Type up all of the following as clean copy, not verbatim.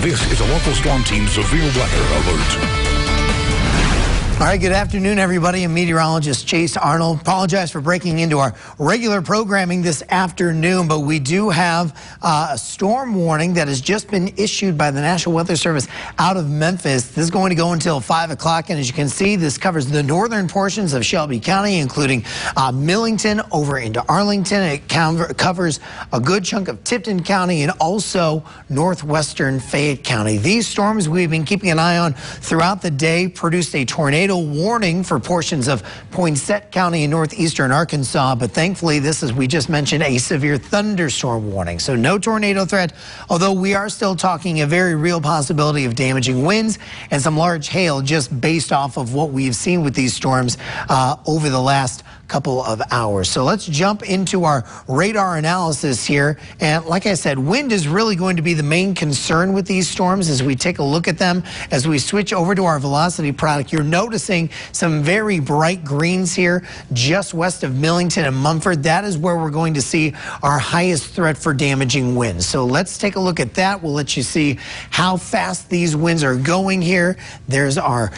This is a local storm team severe weather alert. All right, good afternoon, everybody. I'm meteorologist Chase Arnold. Apologize for breaking into our regular programming this afternoon, but we do have a storm warning that has just been issued by the National Weather Service out of Memphis. This is going to go until 5 o'clock, and as you can see, this covers the northern portions of Shelby County, including Millington over into Arlington. It covers a good chunk of Tipton County and also northwestern Fayette County. These storms we've been keeping an eye on throughout the day produced a tornado warning for portions of Poinsett County in northeastern Arkansas, but thankfully this is, we just mentioned, a severe thunderstorm warning. So no tornado threat, although we are still talking a very real possibility of damaging winds and some large hail just based off of what we've seen with these storms over the last couple of hours. So let's jump into our radar analysis here. And like I said, wind is really going to be the main concern with these storms as we take a look at them. As we switch over to our velocity product, you're noticing some very bright greens here just west of Millington and Mumford. That is where we're going to see our highest threat for damaging winds. So let's take a look at that. We'll let you see how fast these winds are going here. There's our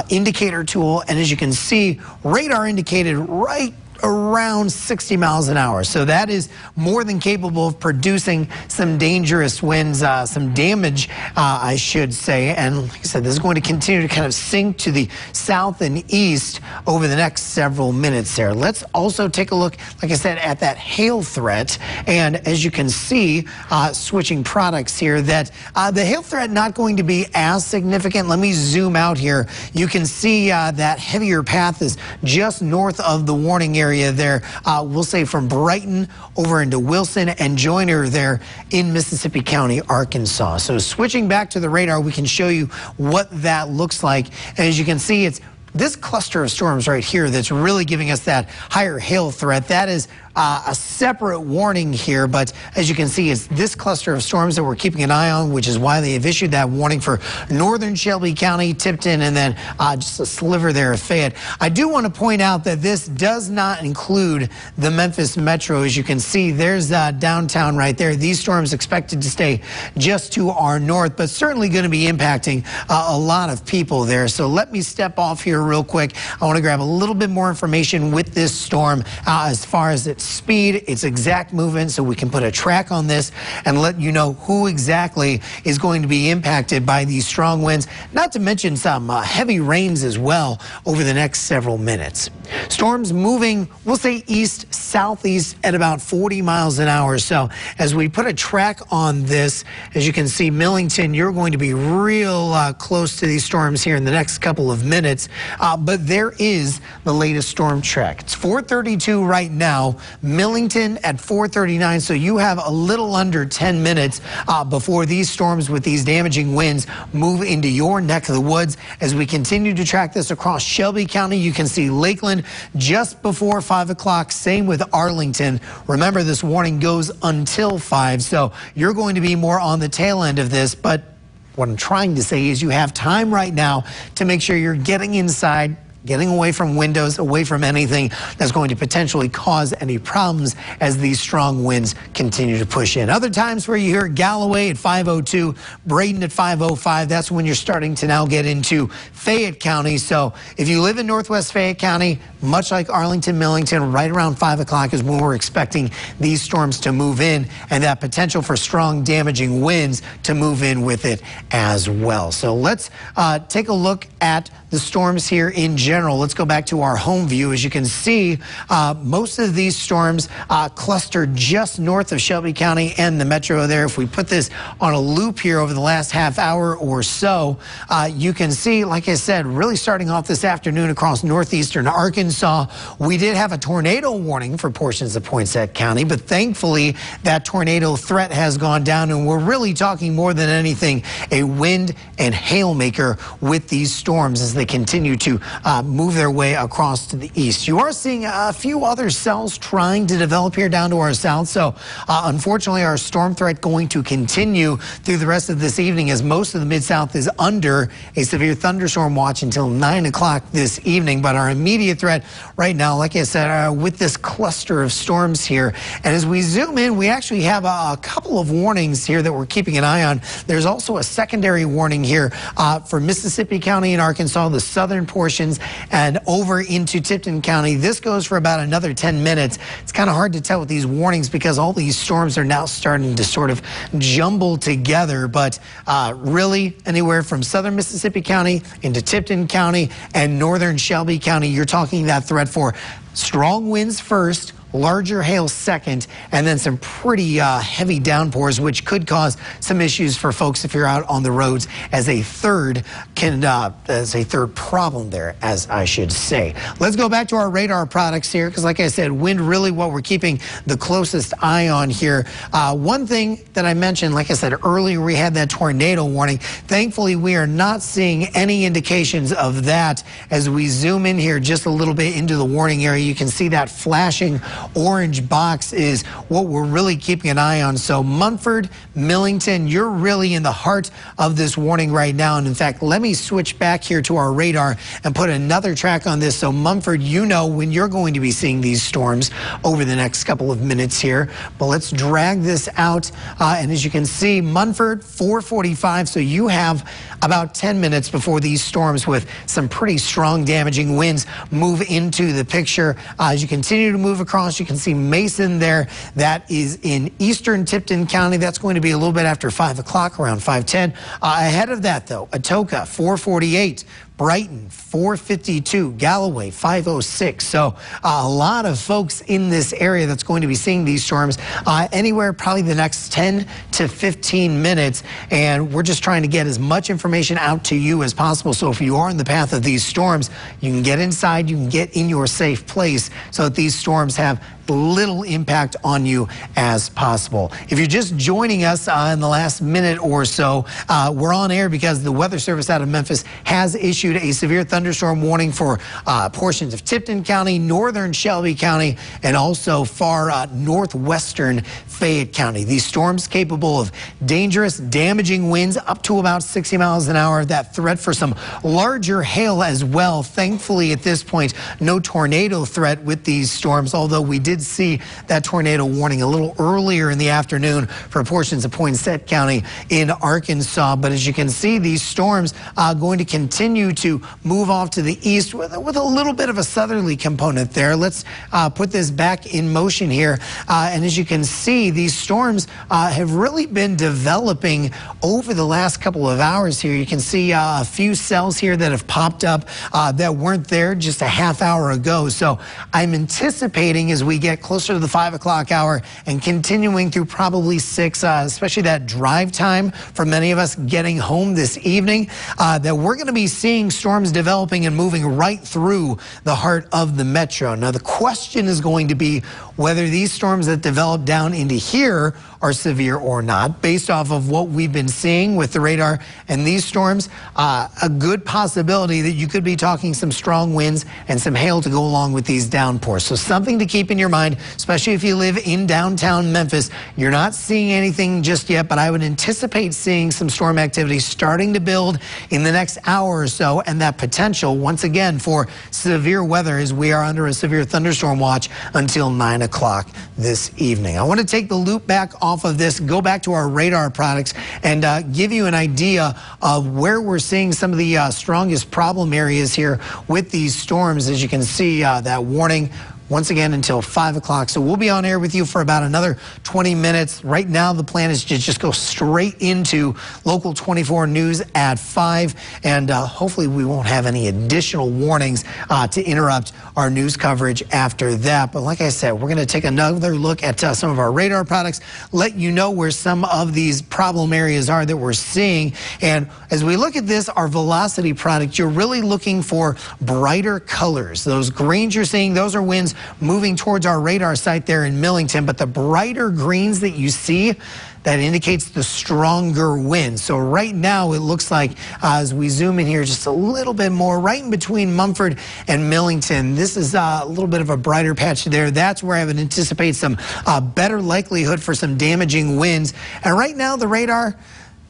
indicator tool. And as you can see, radar indicated right around 60 miles an hour. So that is more than capable of producing some dangerous winds, some damage, I should say. And like I said, this is going to continue to kind of sink to the south and east over the next several minutes there. Let's also take a look, like I said, at that hail threat. And as you can see, switching products here, that the hail threat not going to be as significant. Let me zoom out here. You can see that heavier path is just north of the warning area there, we'll say from Brighton over into Wilson and Joyner there in Mississippi County, Arkansas. So switching back to the radar, we can show you what that looks like. And as you can see, it's this cluster of storms right here that's really giving us that higher hail threat. That is a separate warning here, but as you can see, it's this cluster of storms that we're keeping an eye on, which is why they have issued that warning for northern Shelby County, Tipton, and then just a sliver there of Fayette. I do want to point out that this does not include the Memphis metro. As you can see, there's downtown right there. These storms expected to stay just to our north, but certainly going to be impacting a lot of people there. So let me step off here real quick. I want to grab a little bit more information with this storm as far as its speed, its exact movement, so we can put a track on this and let you know who exactly is going to be impacted by these strong winds, not to mention some heavy rains as well over the next several minutes. Storms moving, we'll say east, southeast at about 40 miles an hour. So as we put a track on this, as you can see, Millington, you're going to be real close to these storms here in the next couple of minutes. But there is the latest storm track. It's 4:32 right now. Millington at 4:39, so you have a little under 10 minutes before these storms with these damaging winds move into your neck of the woods. As we continue to track this across Shelby County, you can see Lakeland just before 5 o'clock. Same with Arlington. Remember, this warning goes until 5, so you're going to be more on the tail end of this. But what I'm trying to say is you have time right now to make sure you're getting inside, getting away from windows, away from anything that's going to potentially cause any problems as these strong winds continue to push in. Other times where you hear Galloway at 5:02, Braden at 5:05, that's when you're starting to now get into Fayette County. So if you live in northwest Fayette County, much like Arlington, Millington, right around 5 o'clock is when we're expecting these storms to move in, and that potential for strong damaging winds to move in with it as well. So let's take a look at the storms here in general. Let's go back to our home view. As you can see, most of these storms cluster just north of Shelby County and the metro there. If we put this on a loop here over the last half hour or so, you can see, like I said, really starting off this afternoon across northeastern Arkansas. We did have a tornado warning for portions of Poinsett County, but thankfully that tornado threat has gone down, and we're really talking more than anything a wind and hail maker with these storms as they continue to move their way across to the east. You are seeing a few other cells trying to develop here down to our south. So unfortunately, our storm threat going to continue through the rest of this evening, as most of the Mid-South is under a severe thunderstorm watch until 9 o'clock this evening. But our immediate threat right now, like I said, with this cluster of storms here. And as we zoom in, we actually have a couple of warnings here that we're keeping an eye on. There's also a secondary warning here for Mississippi County and Arkansas, the southern portions, and over into Tipton County. This goes for about another 10 minutes. It's kind of hard to tell with these warnings because all these storms are now starting to sort of jumble together. But really, anywhere from southern Mississippi County into Tipton County and northern Shelby County, you're talking that threat for strong winds first, larger hail second, and then some pretty heavy downpours, which could cause some issues for folks if you're out on the roads as a third problem there, as I should say. Let's go back to our radar products here, because like I said, wind really what we're keeping the closest eye on here. One thing that I mentioned, like I said earlier, we had that tornado warning. Thankfully, we are not seeing any indications of that. As we zoom in here just a little bit into the warning area, you can see that flashing orange box is what we're really keeping an eye on. So Munford, Millington, you're really in the heart of this warning right now. And in fact, let me switch back here to our radar and put another track on this. So Munford, you know when you're going to be seeing these storms over the next couple of minutes here. But let's drag this out. And as you can see, Munford, 4:45. So you have about 10 minutes before these storms with some pretty strong damaging winds move into the picture. As you continue to move across, you can see Mason there. That is in eastern Tipton County. That's going to be a little bit after 5 o'clock, around 5:10. Ahead of that, though, Atoka, 4:48. Brighton, 4:52, Galloway, 5:06. So a lot of folks in this area that's going to be seeing these storms anywhere probably the next 10 to 15 minutes. And we're just trying to get as much information out to you as possible. So if you are in the path of these storms, you can get inside, you can get in your safe place so that these storms have little impact on you as possible. If you're just joining us in the last minute or so, we're on air because the Weather Service out of Memphis has issued a severe thunderstorm warning for portions of Tipton County, northern Shelby County, and also far northwestern Fayette County. These storms capable of dangerous, damaging winds up to about 60 miles an hour. That threat for some larger hail as well. Thankfully, at this point, no tornado threat with these storms, although we did see that tornado warning a little earlier in the afternoon for portions of Poinsett County in Arkansas. But as you can see, these storms are going to continue to move off to the east with a little bit of a southerly component there. Let's put this back in motion here. And as you can see, these storms have really been developing over the last couple of hours here. You can see a few cells here that have popped up that weren't there just a half hour ago. So I'm anticipating as we get closer to the 5 o'clock hour and continuing through probably 6, especially that drive time for many of us getting home this evening, that we're going to be seeing storms developing and moving right through the heart of the metro. Now, the question is going to be whether these storms that develop down into here are severe or not, based off of what we've been seeing with the radar and these storms. A good possibility that you could be talking some strong winds and some hail to go along with these downpours. So something to keep in your mind, especially if you live in downtown Memphis. You're not seeing anything just yet, but I would anticipate seeing some storm activity starting to build in the next hour or so, and that potential, once again, for severe weather as we are under a severe thunderstorm watch until 9 o'clock this evening. I want to take the loop back off of this, go back to our radar products, and give you an idea of where we're seeing some of the strongest problem areas here with these storms. As you can see, that warning once again until 5 o'clock. So we'll be on air with you for about another 20 minutes. Right now, the plan is to just go straight into Local 24 News at 5. And hopefully we won't have any additional warnings to interrupt our news coverage after that. But like I said, we're going to take another look at some of our radar products, let you know where some of these problem areas are that we're seeing. And as we look at this, our velocity product, you're really looking for brighter colors. Those greens you're seeing, those are winds moving towards our radar site there in Millington, but the brighter greens that you see, that indicates the stronger wind. So right now it looks like as we zoom in here just a little bit more, right in between Mumford and Millington, this is a little bit of a brighter patch there. That's where I would anticipate some better likelihood for some damaging winds. And right now the radar,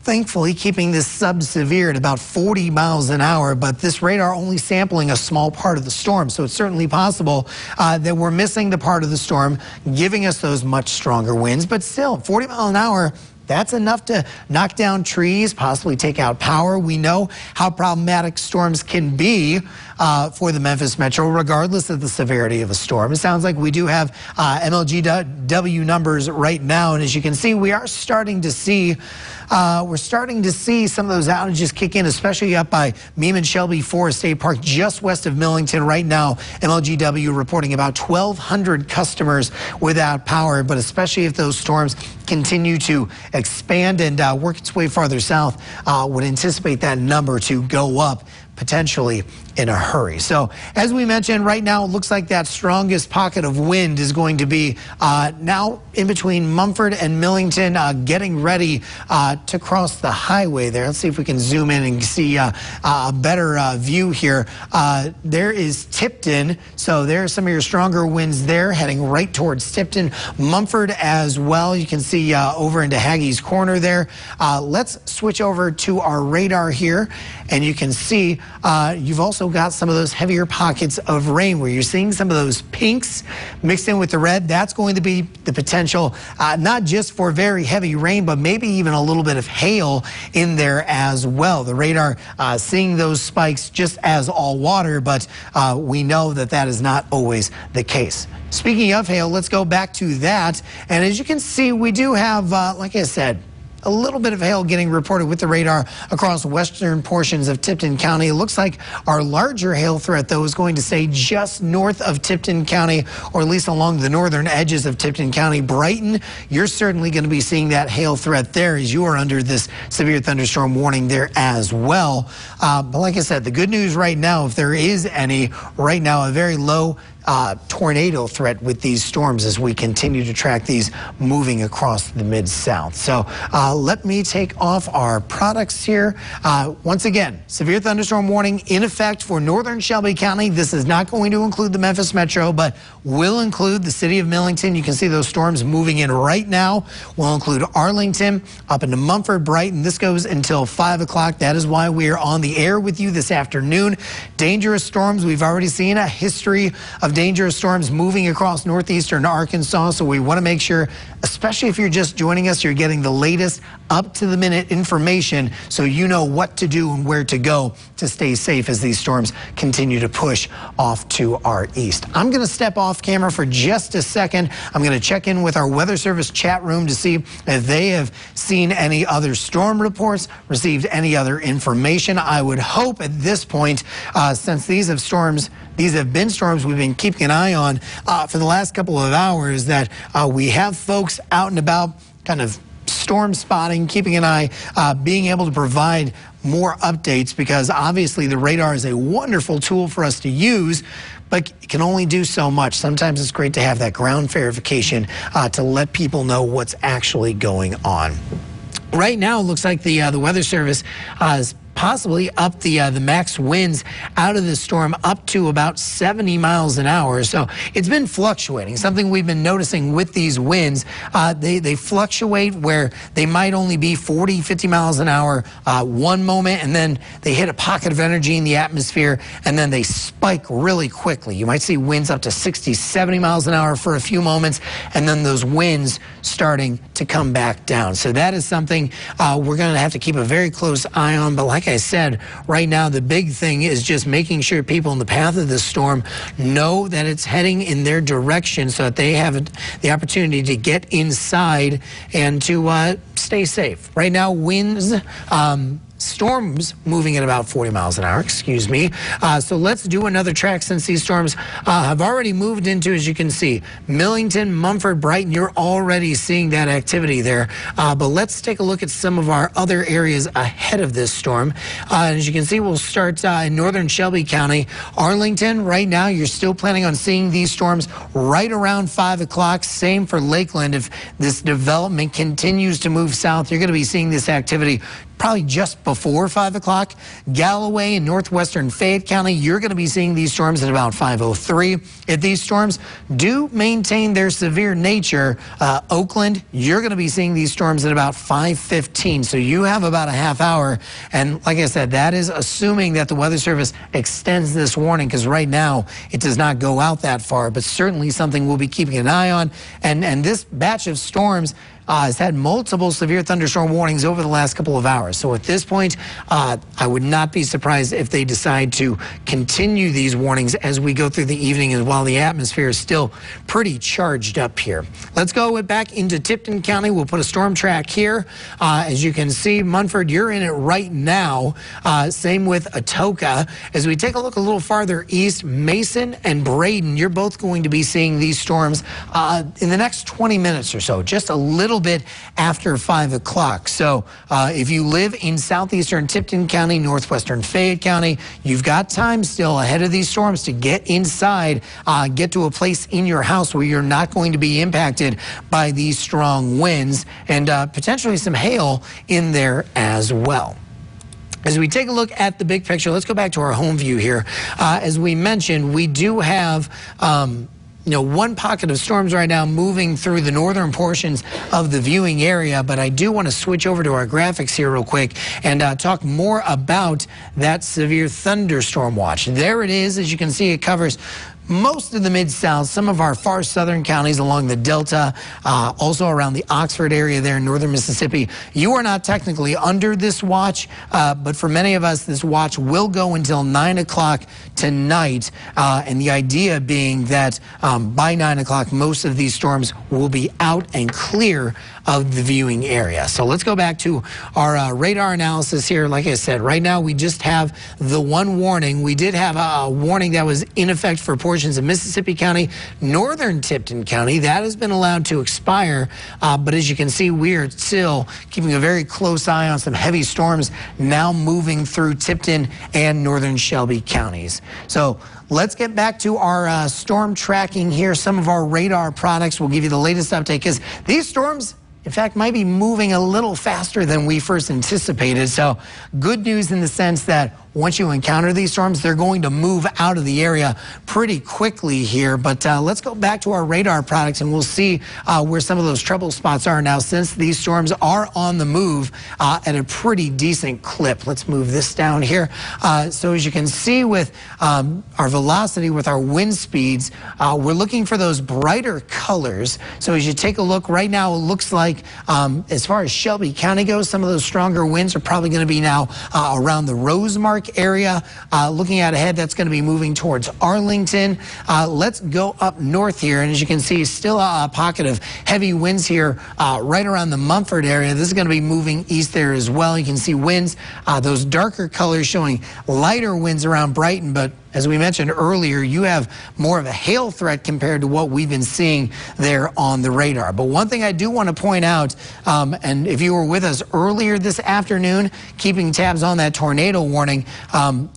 thankfully, keeping this sub-severe at about 40 miles an hour, but this radar only sampling a small part of the storm. So it's certainly possible that we're missing the part of the storm, giving us those much stronger winds. But still, 40 miles an hour, that's enough to knock down trees, possibly take out power. We know how problematic storms can be for the Memphis Metro, regardless of the severity of a storm. It sounds like we do have MLGW numbers right now, and as you can see, we are starting to see some of those outages kick in, especially up by Meeman Shelby Forest State Park, just west of Millington. Right now, MLGW reporting about 1,200 customers without power, but especially if those storms continue to expand and work its way farther south, would anticipate that number to go up potentially in a hurry. So as we mentioned, right now it looks like that strongest pocket of wind is going to be now in between Mumford and Millington, getting ready to cross the highway there. Let's see if we can zoom in and see a better view here. There is Tipton, so there's some of your stronger winds there heading right towards Tipton. Mumford as well, you can see over into Haggie's Corner there. Let's switch over to our radar here, and you can see you've also got some of those heavier pockets of rain where you're seeing some of those pinks mixed in with the red. That's going to be the potential, not just for very heavy rain, but maybe even a little bit of hail in there as well. The radar seeing those spikes just as all water, but we know that that is not always the case. Speaking of hail, let's go back to that. And as you can see, we do have, like I said, a little bit of hail getting reported with the radar across western portions of Tipton County. It looks like our larger hail threat, though, is going to stay just north of Tipton County, or at least along the northern edges of Tipton County. Brighton, you're certainly going to be seeing that hail threat there as you are under this severe thunderstorm warning there as well. But like I said, the good news right now, if there is any, right now a very low tornado threat with these storms as we continue to track these moving across the Mid-South. So let me take off our products here. Once again, severe thunderstorm warning in effect for northern Shelby County. This is not going to include the Memphis Metro, but will include the city of Millington. You can see those storms moving in right now. Will include Arlington, up into Mumford, Brighton. This goes until 5 o'clock. That is why we are on the air with you this afternoon. Dangerous storms. We've already seen a history of dangerous storms moving across northeastern Arkansas, so we want to make sure, especially if you're just joining us, you're getting the latest up-to-the-minute information so you know what to do and where to go to stay safe as these storms continue to push off to our east. I'm going to step off camera for just a second. I'm going to check in with our Weather Service chat room to see if they have seen any other storm reports, received any other information. I would hope at this point, since these have been storms we've been keeping an eye on for the last couple of hours, that we have folks out and about kind of storm spotting, keeping an eye, being able to provide more updates, because obviously the radar is a wonderful tool for us to use, but it can only do so much. Sometimes it's great to have that ground verification to let people know what's actually going on. Right now, it looks like the Weather Service is possibly up the max winds out of the storm up to about 70 miles an hour. So it's been fluctuating. Something we've been noticing with these winds, they fluctuate where they might only be 40, 50 miles an hour one moment, and then they hit a pocket of energy in the atmosphere, and then they spike really quickly. You might see winds up to 60, 70 miles an hour for a few moments, and then those winds starting to come back down. So that is something we're going to have to keep a very close eye on. But like I said, right now the big thing is just making sure people in the path of this storm know that it's heading in their direction so that they have the opportunity to get inside and to stay safe. Right now, winds storms moving at about 40 miles an hour, excuse me. So let's do another track since these storms have already moved into, as you can see, Millington, Mumford, Brighton. You're already seeing that activity there. But let's take a look at some of our other areas ahead of this storm. As you can see, we'll start in northern Shelby County. Arlington, right now, you're still planning on seeing these storms right around 5 o'clock. Same for Lakeland. If this development continues to move south, you're going to be seeing this activity probably just before 5 o'clock. Galloway and northwestern Fayette County, you're going to be seeing these storms at about 5:03. If these storms do maintain their severe nature, Oakland, you're going to be seeing these storms at about 5:15. So you have about a half hour. And like I said, that is assuming that the Weather Service extends this warning, because right now it does not go out that far, but certainly something we'll be keeping an eye on. And this batch of storms has had multiple severe thunderstorm warnings over the last couple of hours. So at this point, I would not be surprised if they decide to continue these warnings as we go through the evening, and while the atmosphere is still pretty charged up here. Let's go back into Tipton County. We'll put a storm track here. As you can see, Munford, you're in it right now. Same with Atoka. As we take a look a little farther east, Mason and Braden, you're both going to be seeing these storms in the next 20 minutes or so, just a little bit after 5 o'clock. So if you live in southeastern Tipton County, northwestern Fayette County, you've got time still ahead of these storms to get inside, get to a place in your house where you're not going to be impacted by these strong winds, and potentially some hail in there as well. As we take a look at the big picture, let's go back to our home view here. As we mentioned, we do have one pocket of storms right now moving through the northern portions of the viewing area, but I do want to switch over to our graphics here real quick and talk more about that severe thunderstorm watch. There it is. As you can see, it covers most of the Mid-South, some of our far southern counties along the Delta, also around the Oxford area there in northern Mississippi. You are not technically under this watch, but for many of us, this watch will go until 9 o'clock tonight, and the idea being that by 9 o'clock, most of these storms will be out and clear of the viewing area. So let's go back to our radar analysis here. Like I said, right now we just have the one warning. We did have a warning that was in effect for portions of Mississippi County, northern Tipton County. That has been allowed to expire, but as you can see, we are still keeping a very close eye on some heavy storms now moving through Tipton and northern Shelby counties. So let's get back to our storm tracking here. Some of our radar products will give you the latest update, because these storms, in fact, might be moving a little faster than we first anticipated. So good news in the sense that once you encounter these storms, they're going to move out of the area pretty quickly here. But let's go back to our radar products, and we'll see where some of those trouble spots are now, since these storms are on the move at a pretty decent clip. Let's move this down here. So as you can see with our velocity, with our wind speeds, we're looking for those brighter colors. So as you take a look right now, it looks like as far as Shelby County goes, some of those stronger winds are probably going to be now around the Rosemark area. Looking out ahead, that's going to be moving towards Arlington. Let's go up north here, and as you can see, still a pocket of heavy winds here right around the Mumford area. This is going to be moving east there as well. You can see winds, those darker colors showing lighter winds around Brighton, but as we mentioned earlier, you have more of a hail threat compared to what we've been seeing there on the radar. But one thing I do want to point out, and if you were with us earlier this afternoon, keeping tabs on that tornado warning,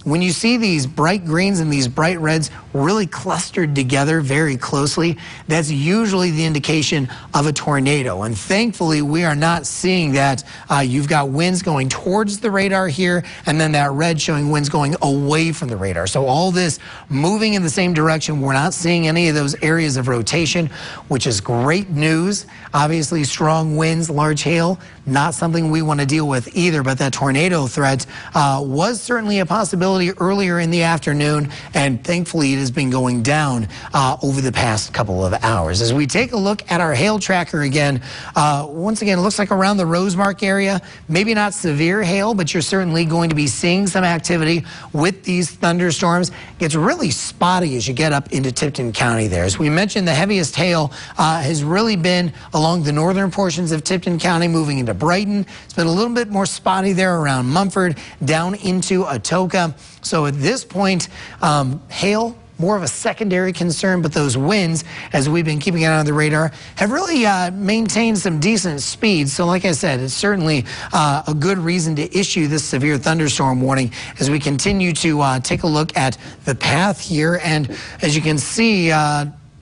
when you see these bright greens and these bright reds really clustered together very closely, that's usually the indication of a tornado. And thankfully, we are not seeing that. You've got winds going towards the radar here, and then that red showing winds going away from the radar. So all this moving in the same direction. We're not seeing any of those areas of rotation, which is great news. Obviously, strong winds, large hail, not something we want to deal with either, but that tornado threat was certainly a possibility earlier in the afternoon, and thankfully it has been going down over the past couple of hours. As we take a look at our hail tracker again, once again, it looks like around the Rosemark area, maybe not severe hail, but you're certainly going to be seeing some activity with these thunderstorms. gets really spotty as you get up into Tipton County there. As we mentioned, the heaviest hail has really been along the northern portions of Tipton County, moving into Brighton. It's been a little bit more spotty there around Mumford, down into Atoka. So at this point, hail, more of a secondary concern, but those winds, as we've been keeping it on the radar, have really maintained some decent speed. So like I said, it's certainly a good reason to issue this severe thunderstorm warning as we continue to take a look at the path here. And as you can see,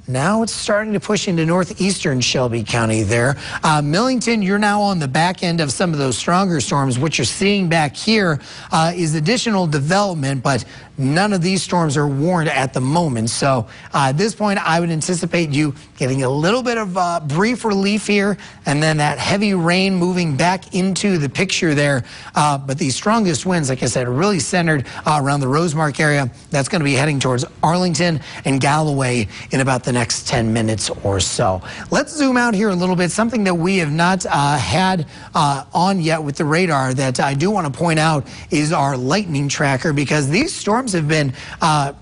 now it's starting to push into northeastern Shelby County there. Millington, you're now on the back end of some of those stronger storms. What you're seeing back here is additional development, but none of these storms are warned at the moment. So at this point, I would anticipate you getting a little bit of brief relief here, and then that heavy rain moving back into the picture there. But these strongest winds, like I said, are really centered around the Rosemark area. That's going to be heading towards Arlington and Galloway in about the next 10 minutes or so. Let's zoom out here a little bit. Something that we have not had on yet with the radar that I do want to point out is our lightning tracker, because these storms have been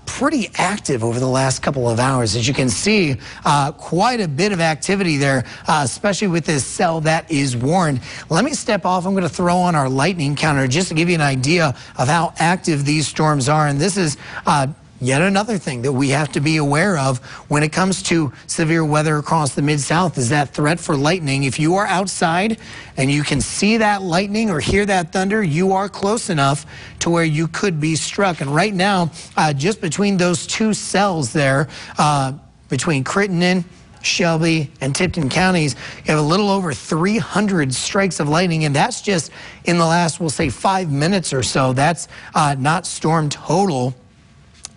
pretty active over the last couple of hours. As you can see, quite a bit of activity there, especially with this cell that is warned. Let me step off. I'm going to throw on our lightning counter just to give you an idea of how active these storms are. And this is yet another thing that we have to be aware of when it comes to severe weather across the Mid-South is that threat for lightning. If you are outside and you can see that lightning or hear that thunder, you are close enough to where you could be struck. And right now, just between those two cells there, between Crittenden, Shelby, and Tipton counties, you have a little over 300 strikes of lightning, and that's just in the last, we'll say, 5 minutes or so. That's not storm total.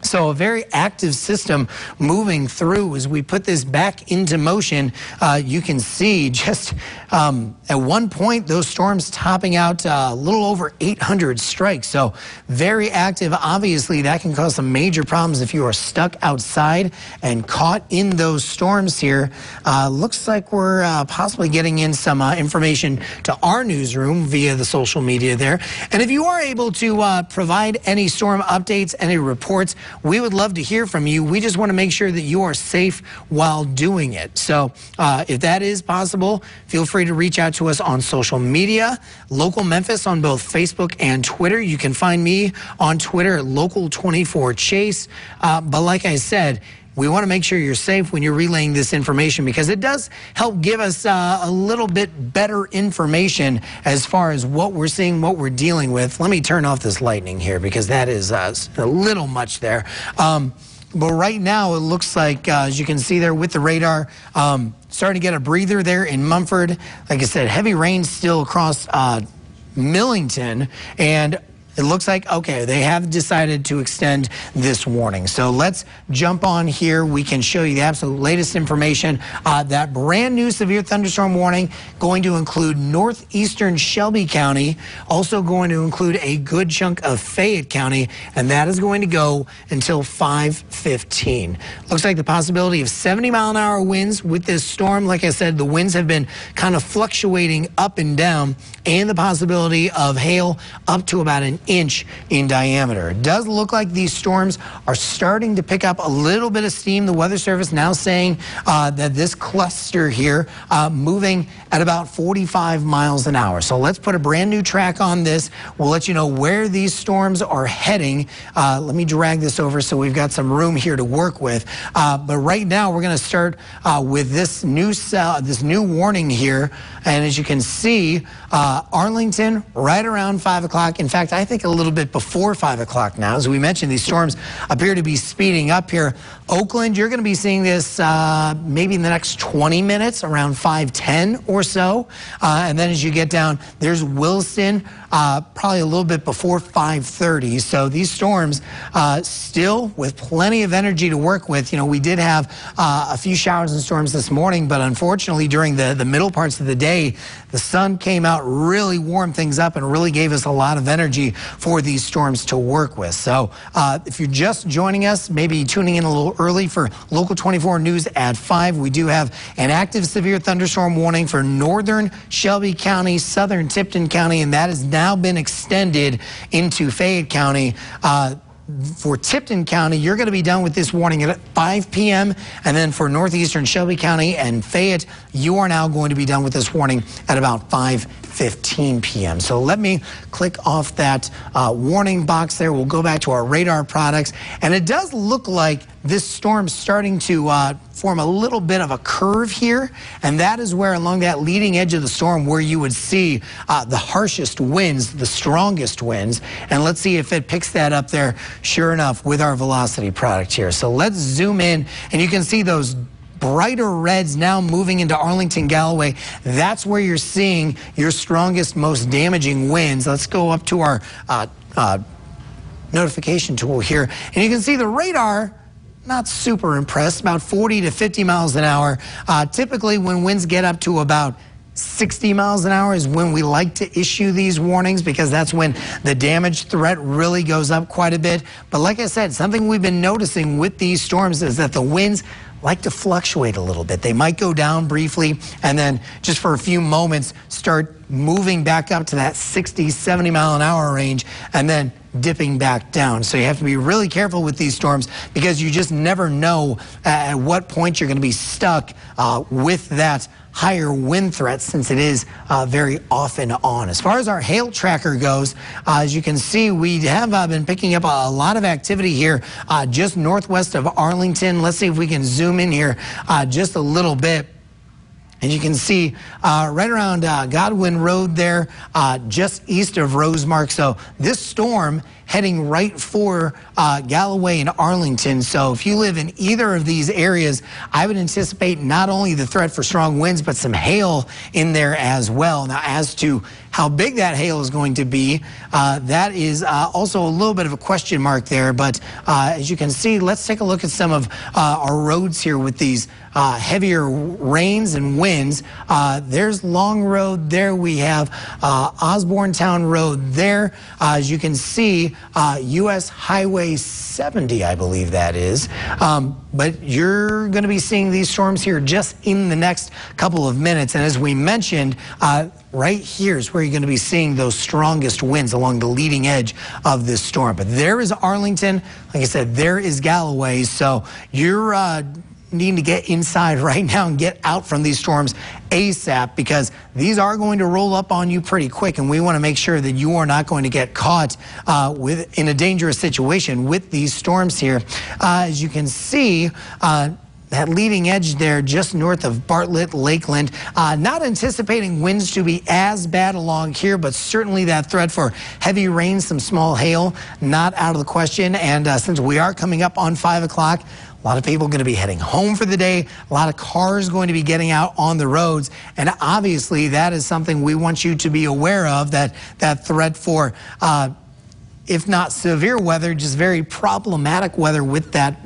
So a very active system moving through. As we put this back into motion, you can see just at one point those storms topping out a little over 800 strikes. So very active. Obviously, that can cause some major problems if you are stuck outside and caught in those storms here. Looks like we're possibly getting in some information to our newsroom via the social media there. And if you are able to provide any storm updates, any reports, we would love to hear from you. We just want to make sure that you are safe while doing it. So if that is possible, feel free to reach out to us on social media. Local Memphis on both Facebook and Twitter. You can find me on Twitter at Local24Chase. But like I said, we want to make sure you're safe when you're relaying this information, because it does help give us a little bit better information as far as what we're seeing, what we're dealing with. Let me turn off this lightning here, because that is a little much there. But right now, it looks like, as you can see there with the radar, starting to get a breather there in Mumford. Like I said, heavy rain still across Millington, and it looks like, okay, they have decided to extend this warning. So let's jump on here. We can show you the absolute latest information. That brand new severe thunderstorm warning going to include northeastern Shelby County, also going to include a good chunk of Fayette County, and that is going to go until 5:15. Looks like the possibility of 70-mile-an-hour winds with this storm. Like I said, the winds have been kind of fluctuating up and down, and the possibility of hail up to about an inch in diameter. It does look like these storms are starting to pick up a little bit of steam. The Weather Service now saying that this cluster here moving at about 45 miles an hour. So let's put a brand new track on this. We'll let you know where these storms are heading. Let me drag this over so we've got some room here to work with. But right now we're going to start with this new warning here. And as you can see, Arlington right around 5 o'clock. In fact, I think a little bit before 5 o'clock now. As we mentioned, these storms appear to be speeding up here. Oakland, you're going to be seeing this maybe in the next 20 minutes, around 5:10 or so. And then as you get down, there's Wilson, probably a little bit before 5:30. So these storms still with plenty of energy to work with. You know, we did have a few showers and storms this morning, but unfortunately during the middle parts of the day, the sun came out, really warmed things up, and really gave us a lot of energy for these storms to work with. So if you're just joining us, maybe tuning in a little early for Local 24 News at 5, we do have an active severe thunderstorm warning for northern Shelby County, southern Tipton County, and that has now been extended into Fayette County. for Tipton County, you're going to be done with this warning at 5 p.m. And then for northeastern Shelby County and Fayette, you are now going to be done with this warning at about 5:15 p.m. So let me click off that warning box there. We'll go back to our radar products. And it does look like this storm's starting to form a little bit of a curve here. And that is where along that leading edge of the storm where you would see the harshest winds, the strongest winds. And let's see if it picks that up there, sure enough, with our velocity product here. So let's zoom in and you can see those brighter reds now moving into Arlington, Galloway. That's where you're seeing your strongest, most damaging winds. Let's go up to our notification tool here. And you can see the radar, not super impressed, about 40 to 50 miles an hour. Typically, when winds get up to about 60 miles an hour is when we like to issue these warnings because that's when the damage threat really goes up quite a bit. But like I said, something we've been noticing with these storms is that the winds like to fluctuate a little bit. They might go down briefly and then just for a few moments start moving back up to that 60, 70 mile an hour range and then dipping back down. So you have to be really careful with these storms because you just never know at what point you're going to be stuck with that higher wind threat since it is very often on. As far as our hail tracker goes, as you can see, we have been picking up a lot of activity here just northwest of Arlington. Let's see if we can zoom in here just a little bit. And you can see right around Godwin Road there, just east of Rosemark. So this storm heading right for Galloway and Arlington. So if you live in either of these areas, I would anticipate not only the threat for strong winds, but some hail in there as well. Now, as to how big that hail is going to be, that is also a little bit of a question mark there. But as you can see, let's take a look at some of our roads here with these heavier rains and winds. There's Long Road there. We have Osborne Town Road there. As you can see, U.S. Highway 70, I believe that is. But you're going to be seeing these storms here just in the next couple of minutes. And as we mentioned, right here is where you're going to be seeing those strongest winds along the leading edge of this storm. But there is Arlington. Like I said, there is Galloway. So you're needing to get inside right now and get out from these storms ASAP because these are going to roll up on you pretty quick, and we want to make sure that you are not going to get caught in a dangerous situation with these storms here. As you can see, that leading edge there just north of Bartlett, Lakeland. Not anticipating winds to be as bad along here, but certainly that threat for heavy rain, some small hail, not out of the question. And since we are coming up on 5 o'clock, a lot of people are going to be heading home for the day. A lot of cars going to be getting out on the roads. And obviously, that is something we want you to be aware of, that threat for if not severe weather, just very problematic weather with that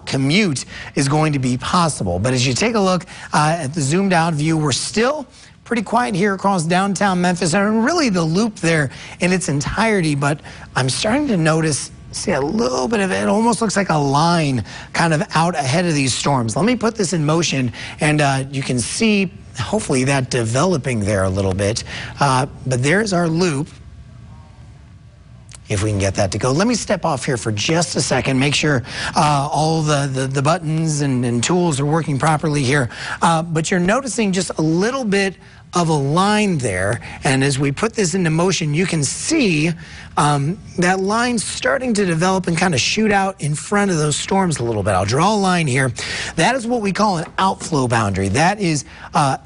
commute is going to be possible. But as you take a look at the zoomed out view, we're still pretty quiet here across downtown Memphis and really the loop there in its entirety. But I'm starting to notice, see a little bit of it almost looks like a line kind of out ahead of these storms. Let me put this in motion and you can see hopefully that developing there a little bit. But there's our loop. If we can get that to go. Let me step off here for just a second, make sure all the buttons and tools are working properly here. But you're noticing just a little bit of a line there. And as we put this into motion, you can see that line starting to develop and kind of shoot out in front of those storms a little bit. I'll draw a line here. That is what we call an outflow boundary. That is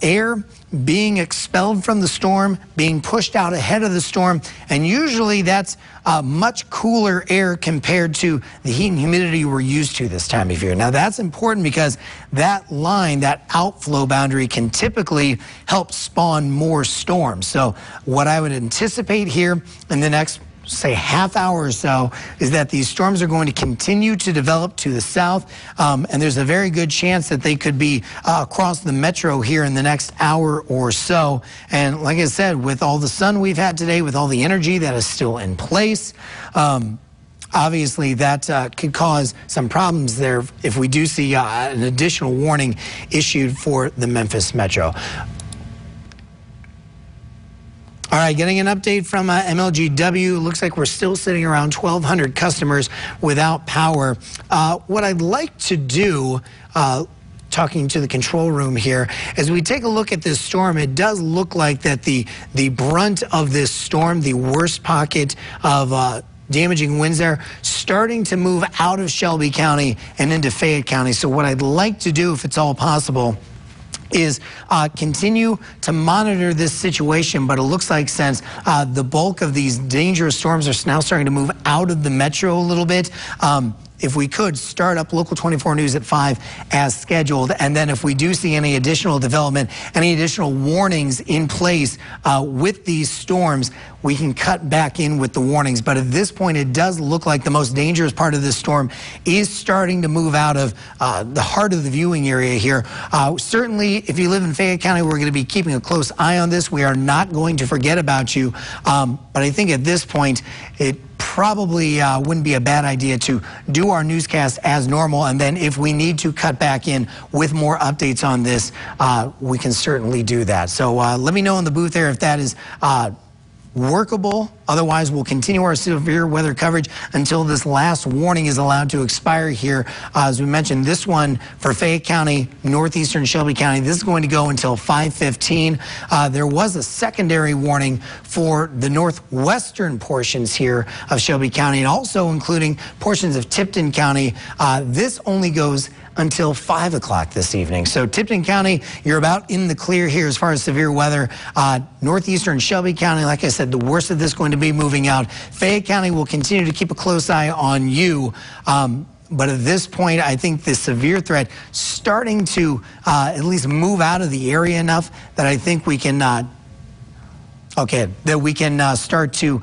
air being expelled from the storm, being pushed out ahead of the storm, and usually that's much cooler air compared to the heat and humidity we're used to this time of year. Now that's important because that line, that outflow boundary, can typically help spawn more storms. So what I would anticipate here in the next say half hour or so is that these storms are going to continue to develop to the south, and there's a very good chance that they could be across the metro here in the next hour or so. And like I said, with all the sun we've had today, with all the energy that is still in place, obviously that could cause some problems there if we do see an additional warning issued for the Memphis metro. All right, getting an update from MLGW. Looks like we're still sitting around 1,200 customers without power. What I'd like to do, talking to the control room here, as we take a look at this storm, it does look like that the brunt of this storm, the worst pocket of damaging winds there, starting to move out of Shelby County and into Fayette County. So what I'd like to do, if it's all possible, is continue to monitor this situation, but it looks like since the bulk of these dangerous storms are now starting to move out of the metro a little bit, if we could start up Local 24 News at 5 as scheduled, and then if we do see any additional development, any additional warnings in place with these storms, we can cut back in with the warnings. But at this point, it does look like the most dangerous part of this storm is starting to move out of the heart of the viewing area here. Certainly, if you live in Fayette County, we're going to be keeping a close eye on this. We are not going to forget about you. But I think at this point, it probably wouldn't be a bad idea to do our newscast as normal, and then if we need to cut back in with more updates on this, we can certainly do that. So let me know in the booth there if that is workable. Otherwise, we'll continue our severe weather coverage until this last warning is allowed to expire here. As we mentioned, this one for Fayette County, northeastern Shelby County, this is going to go until 5:15. There was a secondary warning for the northwestern portions here of Shelby County, and also including portions of Tipton County. This only goes until 5 o'clock this evening. So Tipton County, you're about in the clear here as far as severe weather. Northeastern Shelby County, like I said, the worst of this going to be moving out. Fayette County will continue to keep a close eye on you. But at this point, I think the severe threat starting to at least move out of the area enough that I think we can start to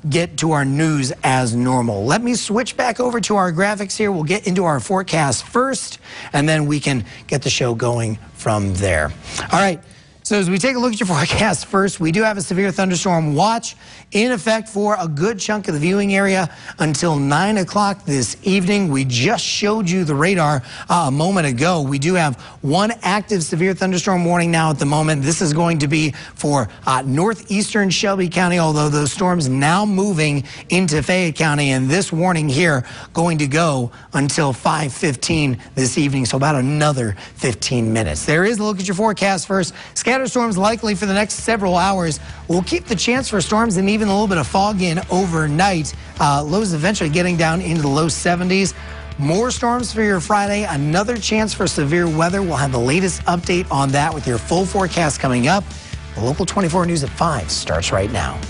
get to our news as normal. Let me switch back over to our graphics here. We'll get into our forecast first, and then we can get the show going from there. All right. So as we take a look at your forecast first, we do have a severe thunderstorm watch in effect for a good chunk of the viewing area until 9 o'clock this evening. We just showed you the radar a moment ago. We do have one active severe thunderstorm warning now at the moment. This is going to be for northeastern Shelby County, although those storms now moving into Fayette County, and this warning here going to go until 5:15 this evening, so about another 15 minutes. There is a look at your forecast first. Scattered storms likely for the next several hours. We'll keep the chance for storms and even a little bit of fog in overnight. Lows eventually getting down into the low 70s. More storms for your Friday. Another chance for severe weather. We'll have the latest update on that with your full forecast coming up. The Local 24 News at 5 starts right now.